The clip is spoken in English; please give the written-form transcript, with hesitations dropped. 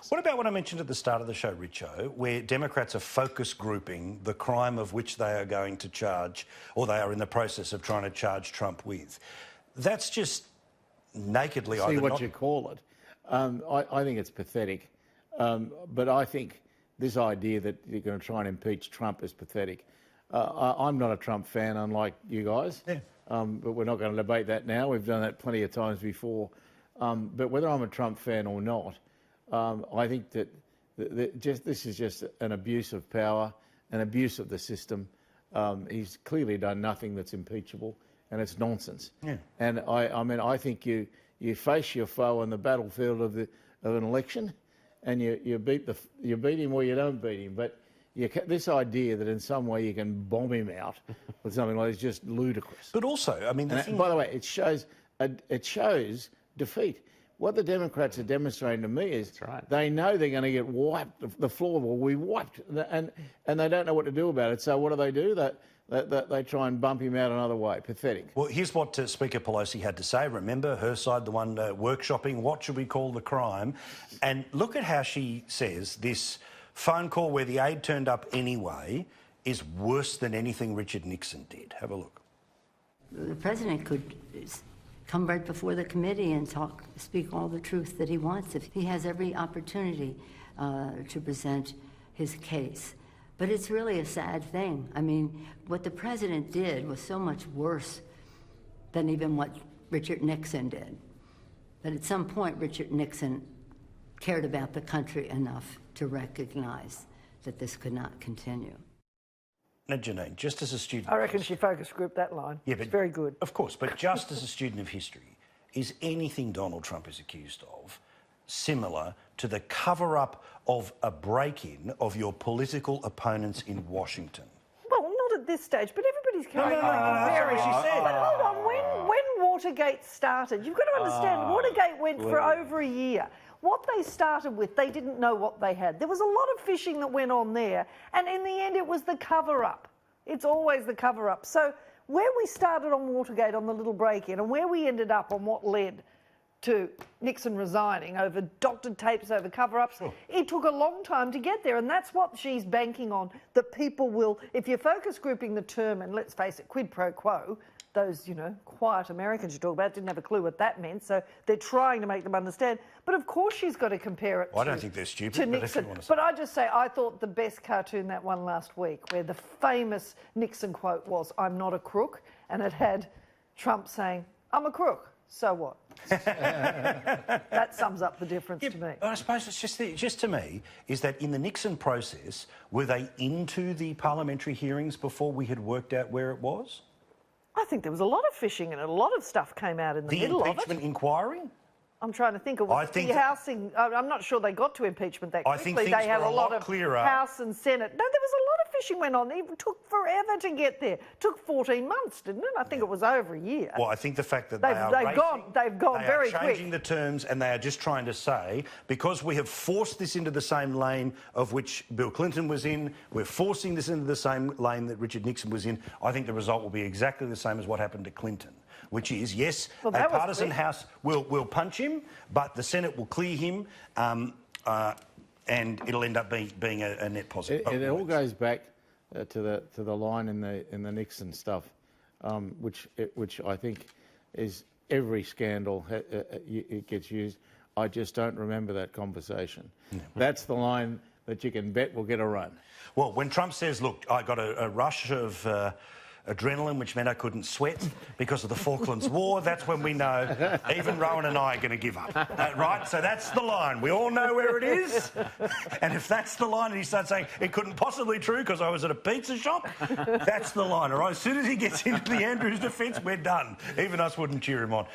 What about what I mentioned at the start of the show, Richo, where Democrats are focus grouping the crime of which they are going to charge, or they are in the process of trying to charge Trump with? That's just nakedly... See what you call it. I think it's pathetic. But I think this idea that you're going to try and impeach Trump is pathetic. I'm not a Trump fan, unlike you guys. Yeah. But we're not going to debate that now. We've done that plenty of times before. But whether I'm a Trump fan or not, I think that this is just an abuse of power, an abuse of the system. He's clearly done nothing that's impeachable, and it's nonsense. Yeah. And I mean, I think you face your foe on the battlefield of an election, and you beat him or you don't beat him. But this idea that in some way you can bomb him out with something like this is just ludicrous. But also, I mean, by the way, it shows defeat. What the Democrats are demonstrating to me is they know they're going to get wiped. The floor will be wiped, and they don't know what to do about it. So what do? They try and bump him out another way. Pathetic. Well, here's what Speaker Pelosi had to say. Remember, her side, the one workshopping, what should we call the crime? And look at how she says this phone call where the aide turned up anyway is worse than anything Richard Nixon did. Have a look. The president could come right before the committee and speak all the truth that he wants. If he has every opportunity to present his case. But it's really a sad thing. I mean, what the president did was so much worse than even what Richard Nixon did. But at some point, Richard Nixon cared about the country enough to recognize that this could not continue. Now, Janine, just as a student... I reckon she focus grouped that line. Yeah, but, it's very good. Of course, but just as a student of history, is anything Donald Trump is accused of similar to the cover-up of a break-in of your political opponents in Washington? Well, not at this stage, but everybody's carrying on. Very, she said. But hold on, when Watergate started, you've got to understand, Watergate went for over a year. What they started with, they didn't know what they had. There was a lot of fishing that went on there, and in the end it was the cover-up. It's always the cover-up. So where we started on Watergate on the little break-in and where we ended up on what led to Nixon resigning over doctored tapes, over cover-ups, it took a long time to get there, and that's what she's banking on, that people will, if you're focus grouping the term, and let's face it, quid pro quo, those, quiet Americans you talk about didn't have a clue what that meant, so they're trying to make them understand. But of course she's got to compare it I don't think they're stupid, to Nixon. But I just say, I thought the best cartoon, that one last week, where the famous Nixon quote was, "I'm not a crook," and it had Trump saying, "I'm a crook, so what?" That sums up the difference to me. I suppose it's just to me, is that in the Nixon process, were they into the parliamentary hearings before we had worked out where it was? I think there was a lot of fishing and a lot of stuff came out in the middle of it. The impeachment inquiry? I'm trying to think of what the housing... I'm not sure they got to impeachment that quickly. I think things were a lot clearer. House and Senate. No, there was a lot of fishing went on. It took forever to get there. It took 14 months, didn't it? I think it was over a year. Well, I think the fact that they've gone very quick. They are changing the terms, and they are just trying to say, because we have forced this into the same lane of which Bill Clinton was in, we're forcing this into the same lane that Richard Nixon was in. I think the result will be exactly the same as what happened to Clinton, which is, yes, a partisan House will punch him, but the Senate will clear him, and it'll end up being a net positive. It all goes back to the line in the Nixon stuff, which I think is every scandal it gets used. I just don't remember that conversation. Yeah. That's the line that you can bet will get a run. Well, when Trump says, "Look, I got a rush of adrenaline, which meant I couldn't sweat because of the Falklands War," that's when we know even Rowan and I are going to give up, right? So that's the line. We all know where it is. And if that's the line and he starts saying, "It couldn't possibly be true because I was at a pizza shop," that's the line, all right? As soon as he gets into the Andrews defence, we're done. Even us wouldn't cheer him on.